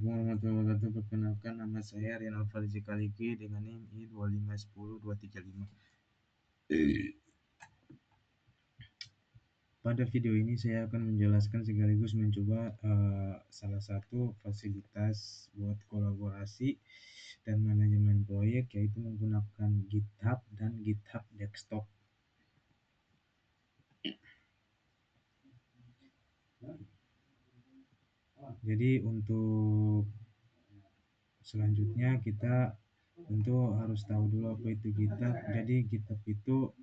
Assalamualaikum warahmatullahi wabarakatuh. Perkenalkan, nama saya Rian Alfarzi Kaliki dengan NIM I2510235. Pada video ini saya akan menjelaskan sekaligus mencoba salah satu fasilitas buat kolaborasi dan manajemen proyek, yaitu menggunakan GitHub dan GitHub Desktop. Jadi untuk selanjutnya kita tentu harus tahu dulu apa itu GitHub. Jadi GitHub itu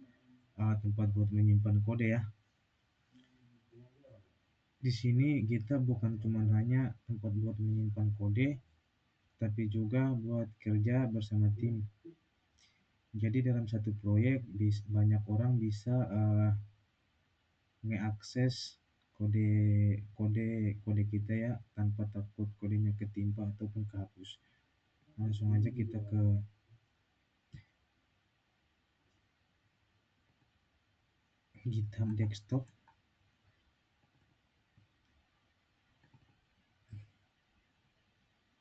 tempat buat menyimpan kode ya. Di sini GitHub bukan cuma hanya tempat buat menyimpan kode, tapi juga buat kerja bersama tim. Jadi dalam satu proyek banyak orang bisa ngeakses kode kita ya, tanpa takut kodenya ketimpa ataupun kehapus. Langsung aja kita ke GitHub Desktop.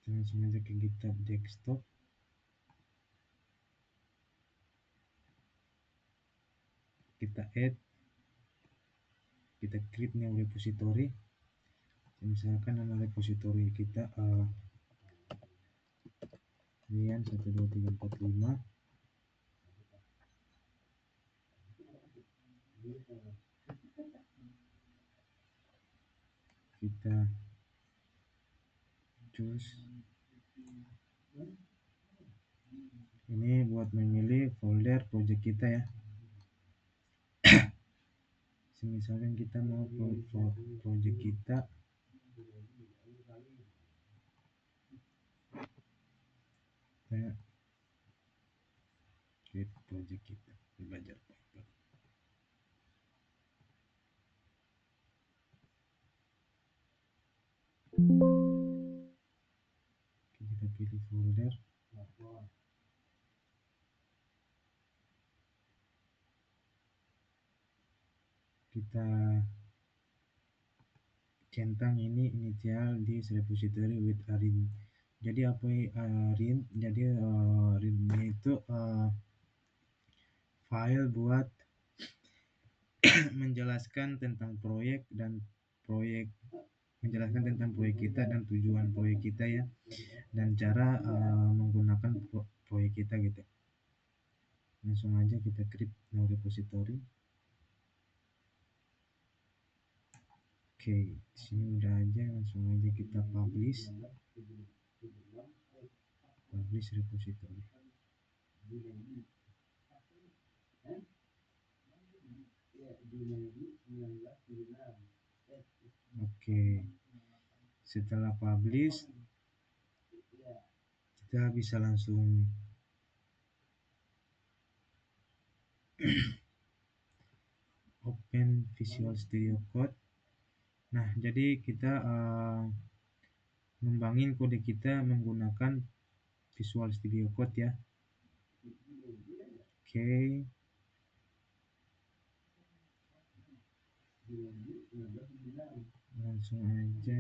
Langsung aja ke GitHub Desktop. Kita add, kita create new repository. Misalkan nama repository kita Rian 12345. Kita choose ini buat memilih folder project kita ya. Misalkan kita mau project kita create project kita belajar Python. Kita pilih folder. Kita centang ini initial di repository with arin. Jadi apa arin? Jadi arin itu file buat menjelaskan tentang proyek kita dan tujuan proyek kita ya, dan cara menggunakan proyek kita gitu. Langsung aja kita create new repository. Oke, sini udah aja, langsung aja kita publish repository. Oke, setelah publish kita bisa langsung open Visual Studio Code. Nah, jadi kita ngembangin kode kita menggunakan Visual Studio Code ya. Oke. Langsung aja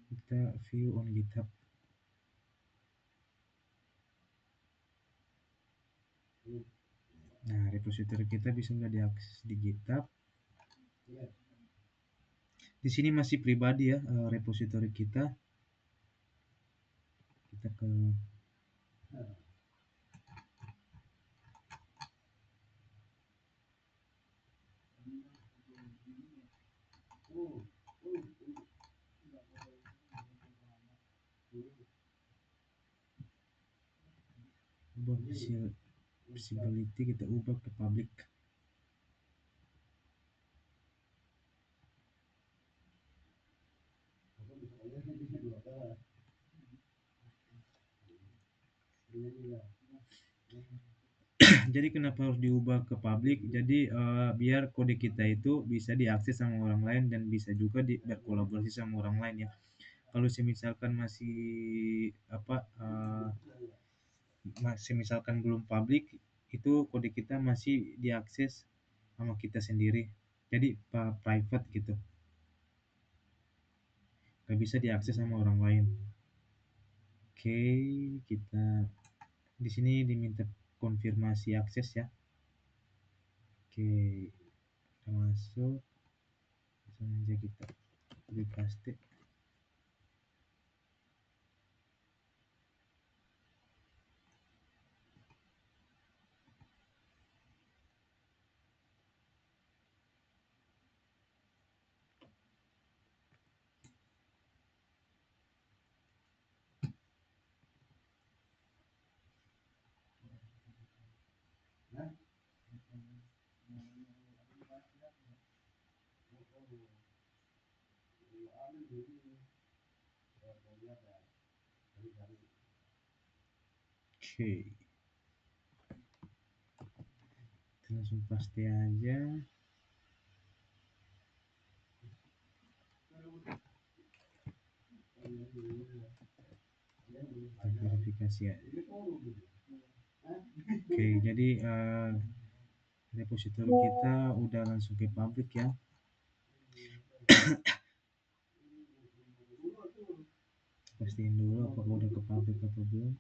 kita view on GitHub. Nah, repository kita bisa nggak diakses di GitHub. Di sini masih pribadi ya repository kita. Kita ke ubah visibility, kita ubah ke public. Jadi kenapa harus diubah ke public? Jadi biar kode kita itu bisa diakses sama orang lain dan bisa juga berkolaborasi sama orang lain ya. Kalau misalkan masih misalkan belum public, itu kode kita masih diakses sama kita sendiri. Jadi private gitu. nggak bisa diakses sama orang lain. Oke, kita di sini diminta konfirmasi akses ya. Oke, kita masuk, langsung aja kita copy paste. Oke, kita langsung paste aja. Kita verifikasi aja. Oke, jadi repositori kita udah langsung ke publik ya. Pastiin dulu apakah udah ke publik atau belum.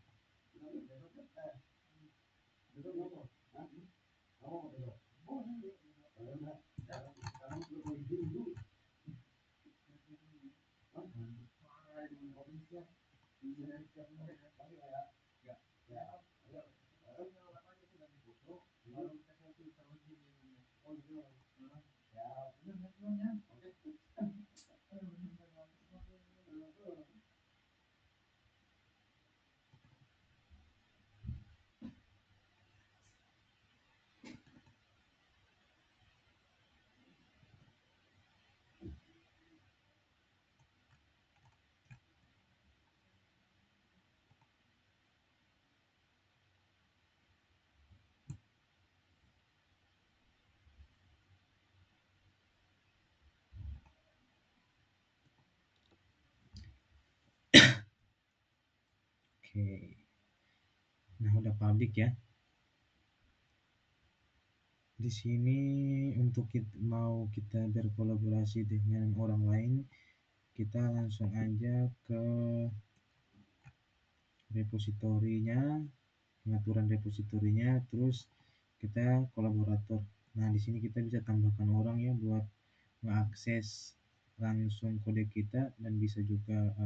Oke, nah udah publik ya. Di sini untuk mau kita berkolaborasi dengan orang lain, kita langsung aja ke repositorinya, pengaturan repositorinya, terus kita kolaborator. Nah, di sini kita bisa tambahkan orang ya buat mengakses langsung kode kita, dan bisa juga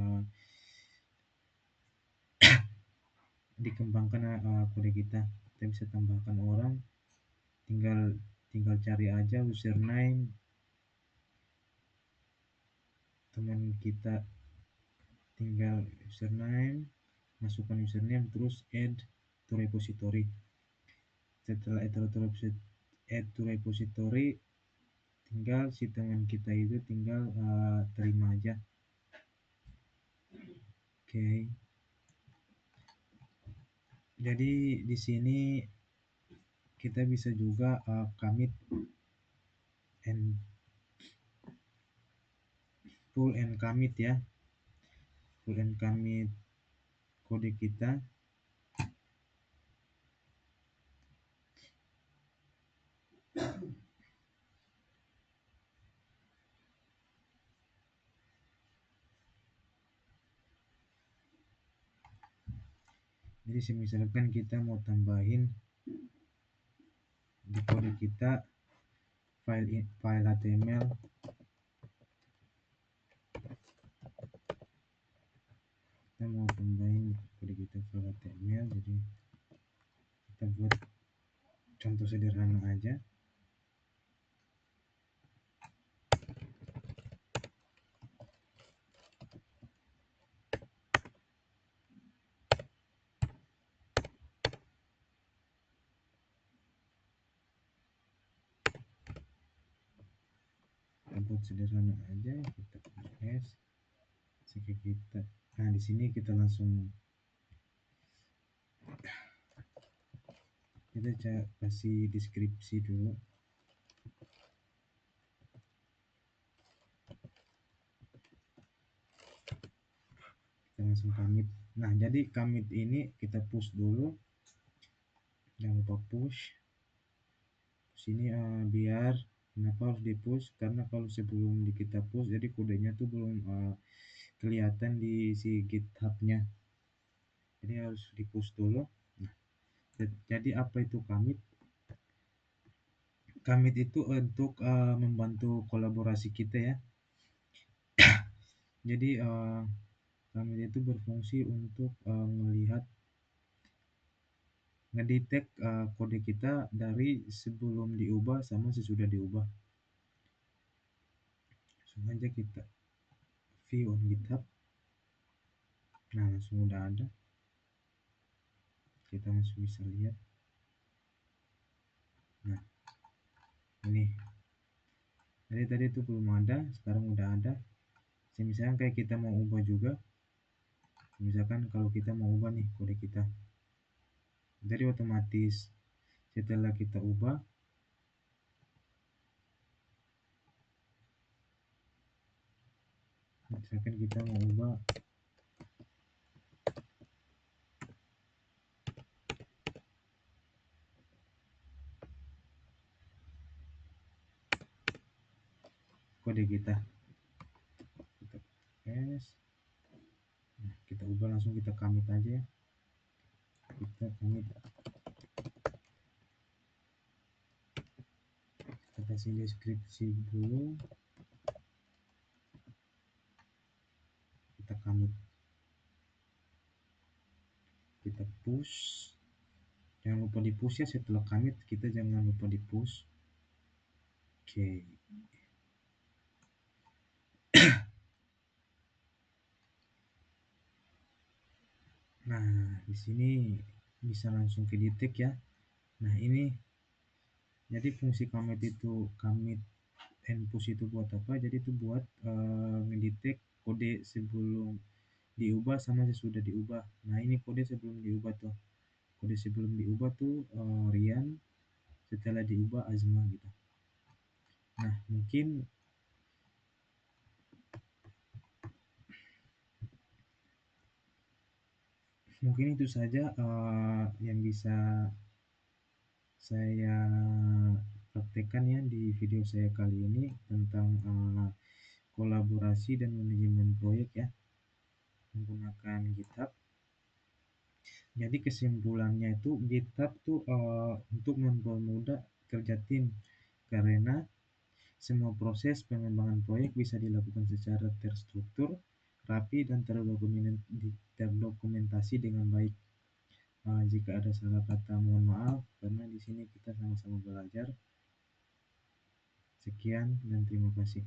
dikembangkan kode kita. Kita bisa tambahkan orang, tinggal cari aja username teman kita, tinggal username, masukkan username, terus add to repository. Setelah add to repository, tinggal si teman kita itu tinggal terima aja. Oke, jadi di sini kita bisa juga commit and pull and commit ya, pull and commit kode kita. Jadi misalkan kita mau tambahin di kode kita file HTML, kita mau tambahin kode kita file HTML, jadi kita buat contoh sederhana aja. Kita buat sederhana aja, kita s jika kita, nah di sini kita langsung kita kasih deskripsi dulu. Kita langsung commit. Nah, jadi commit ini kita push dulu, jangan lupa push sini biar kenapa harus di push, karena kalau sebelum kita push jadi kodenya tuh belum kelihatan di si GitHub-nya. Jadi harus di-push dulu. Nah, jadi apa itu commit? Commit itu untuk membantu kolaborasi kita ya. Jadi commit itu berfungsi untuk melihat ngedetect kode kita dari sebelum diubah sama sesudah diubah. Langsung aja kita view on GitHub. Nah, langsung udah ada. Kita langsung bisa lihat. Nah, ini. Jadi tadi itu belum ada, sekarang udah ada. Misalkan kayak kita mau ubah juga. Misalkan kalau kita mau ubah nih kode kita. Jadi otomatis setelah kita ubah, misalkan kita mau ubah kode kita paste. Nah, kita ubah langsung, kita commit aja ya. Kita commit, kita kasih deskripsi dulu, kita commit, kita push. Jangan lupa di push ya, setelah commit kita jangan lupa di push. Oke. Nah, di sini bisa langsung ke detect ya. Nah, ini jadi fungsi commit itu, commit and push itu buat apa? Jadi itu buat ngedetect kode sebelum diubah sama sesudah diubah. Nah, ini kode sebelum diubah tuh. Kode sebelum diubah tuh Rian, setelah diubah Azma gitu. Nah, mungkin itu saja yang bisa saya praktekkan ya di video saya kali ini tentang kolaborasi dan manajemen proyek ya menggunakan GitHub. Jadi kesimpulannya itu GitHub tuh untuk mempermudah kerja tim, karena semua proses pengembangan proyek bisa dilakukan secara terstruktur, rapi, dan terdokumentasi dengan baik. Jika ada salah kata mohon maaf, karena di sini kita sama-sama belajar. Sekian dan terima kasih.